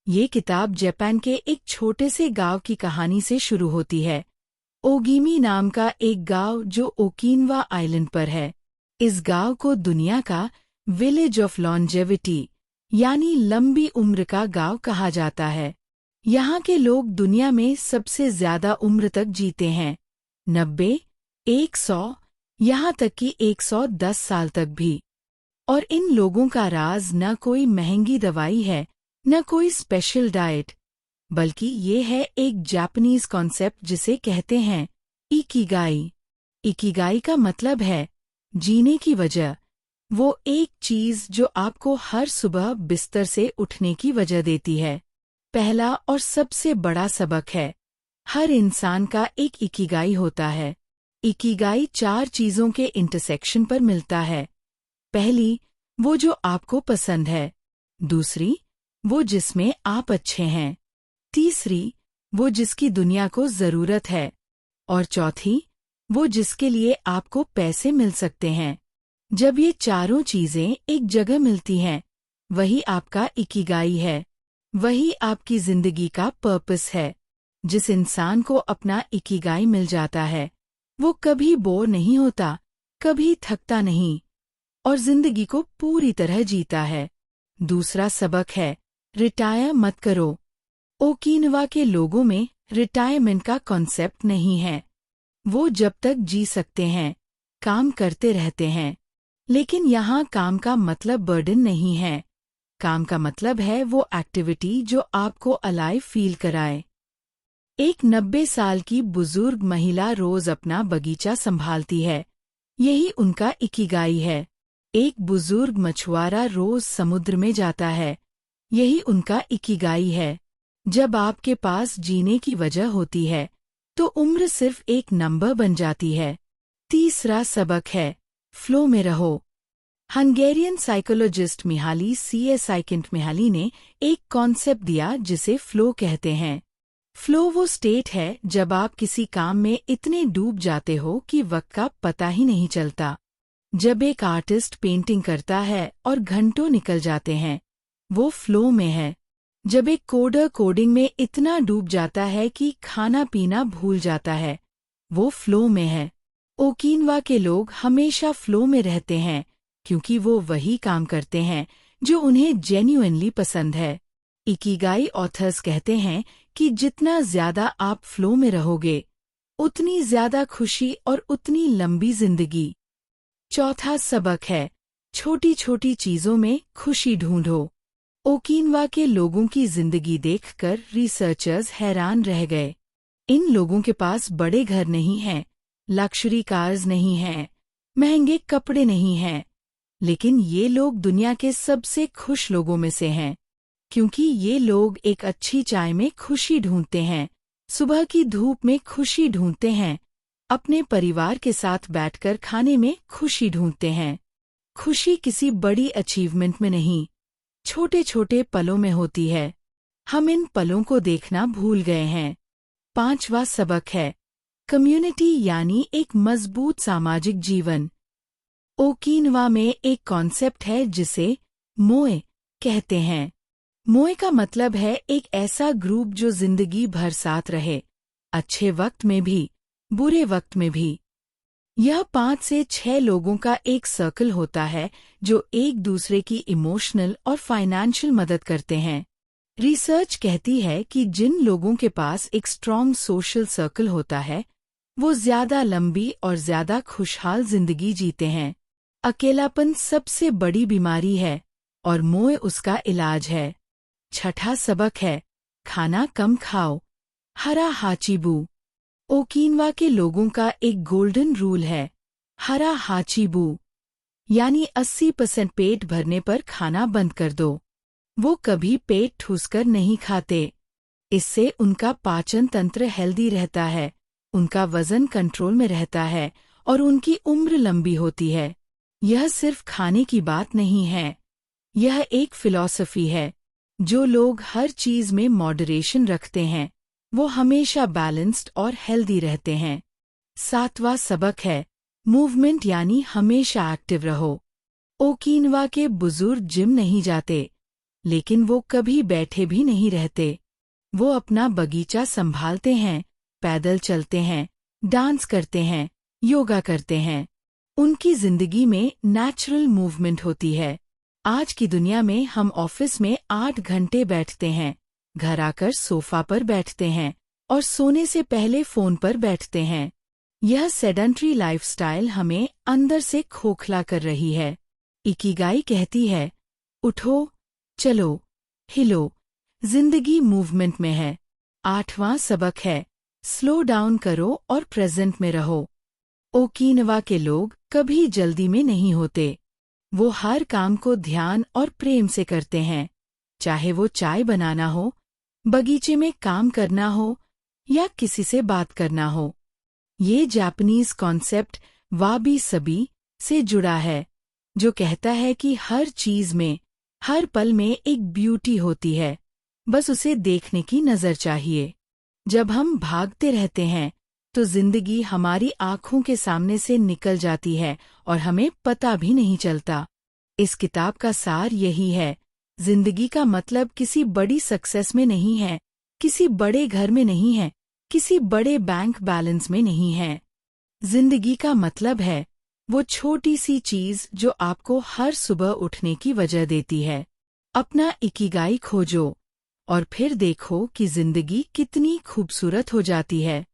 ये किताब जापान के एक छोटे से गांव की कहानी से शुरू होती है। ओगीमी नाम का एक गांव जो ओकिनावा आइलैंड पर है। इस गांव को दुनिया का विलेज ऑफ लॉन्जेविटी यानी लंबी उम्र का गांव कहा जाता है। यहाँ के लोग दुनिया में सबसे ज्यादा उम्र तक जीते हैं, 90, 100, यहाँ तक कि 110 साल तक भी। और इन लोगों का राज न कोई महंगी दवाई है, न कोई स्पेशल डाइट, बल्कि ये है एक जापानीज कॉन्सेप्ट जिसे कहते हैं इकिगाई। इकिगाई का मतलब है जीने की वजह, वो एक चीज जो आपको हर सुबह बिस्तर से उठने की वजह देती है। पहला और सबसे बड़ा सबक है, हर इंसान का एक इकिगाई होता है। इकिगाई 4 चीजों के इंटरसेक्शन पर मिलता है। पहली, वो जो आपको पसंद है। दूसरी, वो जिसमें आप अच्छे हैं। तीसरी, वो जिसकी दुनिया को जरूरत है। और चौथी, वो जिसके लिए आपको पैसे मिल सकते हैं। जब ये चारों चीजें एक जगह मिलती हैं, वही आपका इकिगाई है, वही आपकी जिंदगी का पर्पस है। जिस इंसान को अपना इकिगाई मिल जाता है, वो कभी बोर नहीं होता, कभी थकता नहीं, और जिंदगी को पूरी तरह जीता है। दूसरा सबक है, रिटायर मत करो। ओकिनावा के लोगों में रिटायरमेंट का कॉन्सेप्ट नहीं है। वो जब तक जी सकते हैं, काम करते रहते हैं। लेकिन यहाँ काम का मतलब बर्डन नहीं है। काम का मतलब है वो एक्टिविटी जो आपको अलाइव फील कराए। एक 90 साल की बुजुर्ग महिला रोज अपना बगीचा संभालती है, यही उनका इकिगाई है। एक बुजुर्ग मछुआरा रोज समुद्र में जाता है, यही उनका इकिगाई है। जब आपके पास जीने की वजह होती है, तो उम्र सिर्फ एक नंबर बन जाती है। तीसरा सबक है, फ्लो में रहो। हंगेरियन साइकोलॉजिस्ट मिहाली सिएसाइकिंटमिहाली ने एक कॉन्सेप्ट दिया जिसे फ्लो कहते हैं। फ्लो वो स्टेट है जब आप किसी काम में इतने डूब जाते हो कि वक्त का पता ही नहीं चलता। जब एक आर्टिस्ट पेंटिंग करता है और घंटों निकल जाते हैं, वो फ्लो में है। जब एक कोडर कोडिंग में इतना डूब जाता है कि खाना पीना भूल जाता है, वो फ्लो में है। ओकिनावा के लोग हमेशा फ्लो में रहते हैं, क्योंकि वो वही काम करते हैं जो उन्हें जेन्युइनली पसंद है। इकिगाई ऑथर्स कहते हैं कि जितना ज्यादा आप फ्लो में रहोगे, उतनी ज्यादा खुशी और उतनी लंबी जिंदगी। चौथा सबक है, छोटी छोटी चीजों में खुशी ढूंढो। ओकिनावा के लोगों की जिंदगी देखकर रिसर्चर्स हैरान रह गए। इन लोगों के पास बड़े घर नहीं हैं, लग्जरी कार्स नहीं हैं, महंगे कपड़े नहीं हैं, लेकिन ये लोग दुनिया के सबसे खुश लोगों में से हैं, क्योंकि ये लोग एक अच्छी चाय में खुशी ढूंढते हैं, सुबह की धूप में खुशी ढूंढते हैं, अपने परिवार के साथ बैठकर खाने में खुशी ढूंढते हैं। खुशी किसी बड़ी अचीवमेंट में नहीं, छोटे छोटे पलों में होती है। हम इन पलों को देखना भूल गए हैं। पांचवा सबक है, कम्युनिटी यानी एक मजबूत सामाजिक जीवन। ओकिनावा में एक कॉन्सेप्ट है जिसे मोए कहते हैं। मोए का मतलब है एक ऐसा ग्रुप जो जिंदगी भर साथ रहे, अच्छे वक्त में भी, बुरे वक्त में भी। यह 5 से 6 लोगों का एक सर्कल होता है जो एक दूसरे की इमोशनल और फाइनेंशियल मदद करते हैं। रिसर्च कहती है कि जिन लोगों के पास एक स्ट्रॉन्ग सोशल सर्कल होता है, वो ज्यादा लंबी और ज्यादा खुशहाल जिंदगी जीते हैं। अकेलापन सबसे बड़ी बीमारी है और मोए उसका इलाज है। छठा सबक है, खाना कम खाओ। हरा हाचीबू। ओकिनावा के लोगों का एक गोल्डन रूल है, हरा हाचीबू, यानी 80% पेट भरने पर खाना बंद कर दो। वो कभी पेट ठूसकर नहीं खाते। इससे उनका पाचन तंत्र हेल्दी रहता है, उनका वजन कंट्रोल में रहता है और उनकी उम्र लंबी होती है। यह सिर्फ खाने की बात नहीं है, यह एक फिलॉसफी है। जो लोग हर चीज में मॉडरेशन रखते हैं, वो हमेशा बैलेंस्ड और हेल्दी रहते हैं। 7वां सबक है, मूवमेंट यानी हमेशा एक्टिव रहो। ओकिनावा के बुजुर्ग जिम नहीं जाते, लेकिन वो कभी बैठे भी नहीं रहते। वो अपना बगीचा संभालते हैं, पैदल चलते हैं, डांस करते हैं, योगा करते हैं। उनकी जिंदगी में नेचुरल मूवमेंट होती है। आज की दुनिया में हम ऑफिस में 8 घंटे बैठते हैं, घर आकर सोफा पर बैठते हैं और सोने से पहले फोन पर बैठते हैं। यह सेडेंट्री लाइफस्टाइल हमें अंदर से खोखला कर रही है। इकिगाई कहती है, उठो, चलो, हिलो, जिंदगी मूवमेंट में है। 8वां सबक है, स्लो डाउन करो और प्रेजेंट में रहो। ओकिनावा के लोग कभी जल्दी में नहीं होते। वो हर काम को ध्यान और प्रेम से करते हैं, चाहे वो चाय बनाना हो, बगीचे में काम करना हो या किसी से बात करना हो। ये जापानीज कॉन्सेप्ट वाबी सबी से जुड़ा है, जो कहता है कि हर चीज में, हर पल में एक ब्यूटी होती है, बस उसे देखने की नजर चाहिए। जब हम भागते रहते हैं तो जिंदगी हमारी आंखों के सामने से निकल जाती है और हमें पता भी नहीं चलता। इस किताब का सार यही है, जिंदगी का मतलब किसी बड़ी सक्सेस में नहीं है, किसी बड़े घर में नहीं है, किसी बड़े बैंक बैलेंस में नहीं है। जिंदगी का मतलब है वो छोटी सी चीज जो आपको हर सुबह उठने की वजह देती है। अपना इकिगाई खोजो और फिर देखो कि जिंदगी कितनी खूबसूरत हो जाती है।